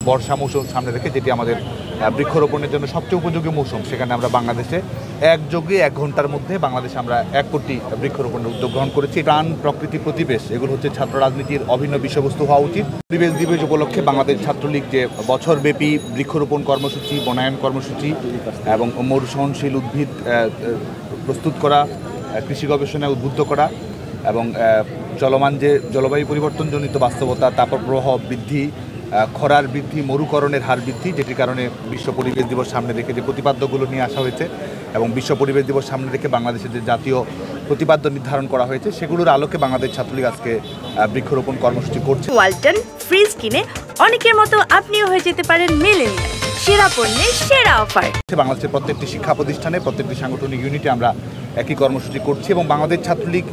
বর্ষা মৌসুম সামনে রেখে, যেটি আমাদের বৃক্ষরোপণের জন্য সবচেয়ে উপযোগী মৌসুম, সেখানে আমরা বাংলাদেশে একযোগে 1 ঘন্টার মধ্যে বাংলাদেশে আমরা 1 কোটি বৃক্ষরোপণের উদ্যোগ গ্রহণ করেছি। প্রাণ, প্রকৃতি, প্রতিবেশ, এগুলো হচ্ছে ছাত্র রাজনীতির অভিন্ন বিষয়বস্তু হওয়া উচিত। পরিবেশ দিবস উপলক্ষে বাংলাদেশ ছাত্রলীগ যে বছরব্যাপী বৃক্ষরোপণ কর্মসূচি, বনায়ন কর্মসূচি এবং মরু সহনশীল উদ্ভিদ প্রস্তুত করা, কৃষি গবেষণায় উদ্বুদ্ধ করা এবং চলমান যে জলবায়ু পরিবর্তনজনিত বাস্তবতা, তাপপ্রবাহ বৃদ্ধি, খরার বৃদ্ধি, মরুকরণের হার বৃদ্ধি, যেটির কারণে বিশ্ব পরিবেশ দিবস সামনে রেখে যে প্রতিপাদ্যগুলো নিয়ে আসা হয়েছে এবং বিশ্ব পরিবেশ দিবস সামনে রেখে বাংলাদেশের যে জাতীয় প্রতিপাদ্য নির্ধারণ করা হয়েছে, সেগুলোর আলোকে বাংলাদেশ ছাত্রলীগ আজকে বৃক্ষরোপণ কর্মসূচি করছে। ওয়ালটন ফ্রিজ কিনে অনেকের মতো আপনিও হয়ে যেতে পারেন মিলেনিয়াল। সেরা পণ্যের সেরা অফার। বাংলাদেশের প্রত্যেকটি শিক্ষা প্রতিষ্ঠানে, প্রত্যেকটি সাংগঠনিক ইউনিটে আমরা একই কর্মসূচি করছি এবং বাংলাদেশ ছাত্রলীগ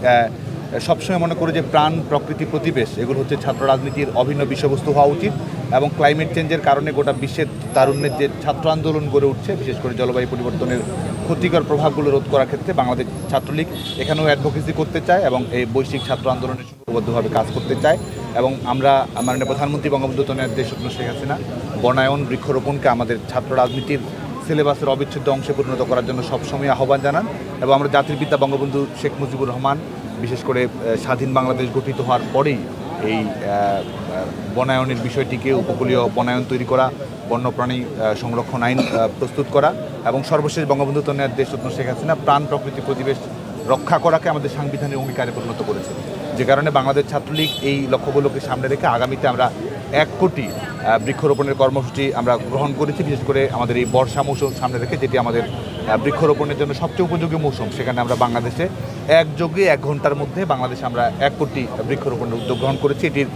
সবসময় মনে করে যে প্রাণ, প্রকৃতি, প্রতিবেশ, এগুলো হচ্ছে ছাত্র রাজনীতির অভিন্ন বিষয়বস্তু হওয়া উচিত এবং ক্লাইমেট চেঞ্জের কারণে গোটা বিশ্বের তারুণ্যের যে ছাত্র আন্দোলন গড়ে উঠছে, বিশেষ করে জলবায়ু পরিবর্তনের ক্ষতিকর প্রভাবগুলো রোধ করার ক্ষেত্রে বাংলাদেশ ছাত্রলীগ এখানেও অ্যাডভোকেসি করতে চায় এবং এই বৈশ্বিক ছাত্র আন্দোলনের সংঘবদ্ধভাবে কাজ করতে চায় এবং আমরা মাননীয় প্রধানমন্ত্রী বঙ্গবন্ধু দেশরত্ন শেখ হাসিনা বনায়ন, বৃক্ষরোপণকে আমাদের ছাত্র রাজনীতির সিলেবাসের অবিচ্ছেদ্য অংশে পরিণত করার জন্য সবসময় আহ্বান জানান এবং আমরা জাতির পিতা বঙ্গবন্ধু শেখ মুজিবুর রহমান, বিশেষ করে স্বাধীন বাংলাদেশ গঠিত হওয়ার পরেই এই বনায়নের বিষয়টিকে, উপকূলীয় বনায়ন তৈরি করা, বন্যপ্রাণী সংরক্ষণ আইন প্রস্তুত করা এবং সর্বশেষ বঙ্গবন্ধু দেশরত্ন শেখ হাসিনা প্রাণ, প্রকৃতি, পরিবেশ রক্ষা করাকে আমাদের সাংবিধানিক অঙ্গীকারে পরিণত করেছে, যে কারণে বাংলাদেশ ছাত্রলীগ এই লক্ষ্যগুলোকে সামনে রেখে আগামীতে আমরা 1 কোটি বৃক্ষরোপণের কর্মসূচি আমরা গ্রহণ করেছি, বিশেষ করে আমাদের এই বর্ষা মৌসুম সামনে রেখে, যেটি আমাদের বৃক্ষরোপণের জন্য সবচেয়ে উপযোগী মৌসুম, সেখানে আমরা বাংলাদেশে একযোগে 1 ঘন্টার মধ্যে বাংলাদেশে আমরা 1 কোটি বৃক্ষরোপণের উদ্যোগ গ্রহণ করেছি। এটির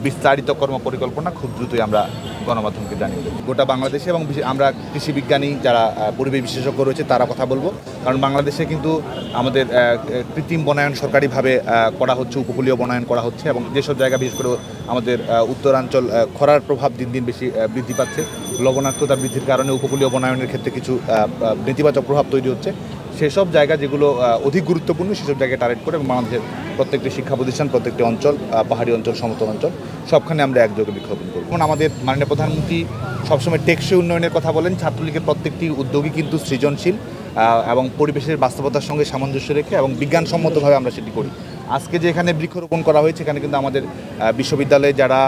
বিস্তারিত কর্মপরিকল্পনা খুব দ্রুতই আমরা গণমাধ্যমকে জানিয়ে দেব। গোটা বাংলাদেশে এবং আমরা কৃষি বিজ্ঞানী যারা পরিবেশ বিশেষজ্ঞ রয়েছে তারা কথা বলবো, কারণ বাংলাদেশে কিন্তু আমাদের কৃত্রিম বনায়ন সরকারিভাবে করা হচ্ছে, উপকূলীয় বনায়ন করা হচ্ছে এবং যেসব জায়গা বিশেষ করে আমাদের উত্তরাঞ্চল খরার প্রভাব দিন দিন বেশি বৃদ্ধি পাচ্ছে, লবণাক্ততা বৃদ্ধির কারণে উপকূলীয় বনায়নের ক্ষেত্রে কিছু নেতিবাচক প্রভাব তৈরি হচ্ছে, সেসব জায়গা যেগুলো অধিক গুরুত্বপূর্ণ সেসব জায়গায় টার্গেট করে এবং বাংলাদেশের প্রত্যেকটি শিক্ষা প্রতিষ্ঠান, প্রত্যেকটি অঞ্চল, পাহাড়ি অঞ্চল, সমতল অঞ্চল, সবখানে আমরা একযোগে বৃক্ষরোপণ করব। এবং আমাদের মাননীয় প্রধানমন্ত্রী সবসময় টেকসই উন্নয়নের কথা বলেন। ছাত্রলীগের প্রত্যেকটি উদ্যোগই কিন্তু সৃজনশীল এবং পরিবেশের বাস্তবতার সঙ্গে সামঞ্জস্য রেখে এবং বিজ্ঞানসম্মতভাবে আমরা সেটি করি। আজকে যে এখানে বৃক্ষরোপণ করা হয়েছে, এখানে কিন্তু আমাদের বিশ্ববিদ্যালয়ে যারা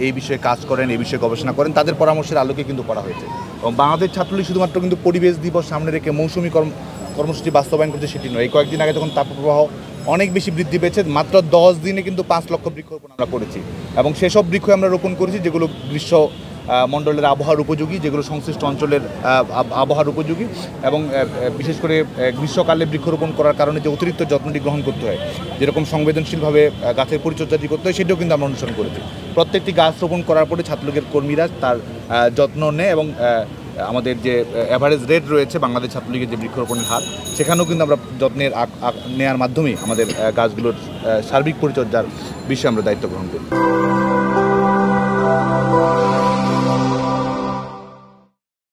এই বিষয়ে কাজ করেন, এই বিষয়ে গবেষণা করেন, তাদের পরামর্শের আলোকে কিন্তু করা হয়েছে এবং বাংলাদেশ ছাত্রলীগ শুধুমাত্র কিন্তু পরিবেশ দিবস সামনে রেখে মৌসুমি কর্মসূচি বাস্তবায়ন করছে সেটি নয়। এই কয়েকদিন আগে যখন তাপপ্রবাহ অনেক বেশি বৃদ্ধি পেয়েছে, মাত্র 10 দিনে কিন্তু 5 লক্ষ বৃক্ষরোপণ আমরা করেছি এবং সেসব বৃক্ষ আমরা রোপণ করেছি যেগুলো গ্রীষ্ম মণ্ডলের আবহাওয়ার উপযোগী, যেগুলো সংশ্লিষ্ট অঞ্চলের আবহাওয়ার উপযোগী এবং বিশেষ করে গ্রীষ্মকালে বৃক্ষরোপণ করার কারণে যে অতিরিক্ত যত্নটি গ্রহণ করতে হয়, যেরকম সংবেদনশীলভাবে গাছের পরিচর্যাটি করতে হয়, সেটাও কিন্তু আমরা অনুসরণ করেছি। প্রত্যেকটি গাছ রোপণ করার পরে ছাত্রলীগের কর্মীরা তার যত্ন নেয় এবং আমাদের যে অ্যাভারেজ রেট রয়েছে বাংলাদেশ ছাত্রলীগের যে বৃক্ষরোপণের হার, সেখানেও কিন্তু আমরা যত্নের নেওয়ার মাধ্যমেই আমাদের গাছগুলোর সার্বিক পরিচর্যার বিষয়ে আমরা দায়িত্ব গ্রহণ করি।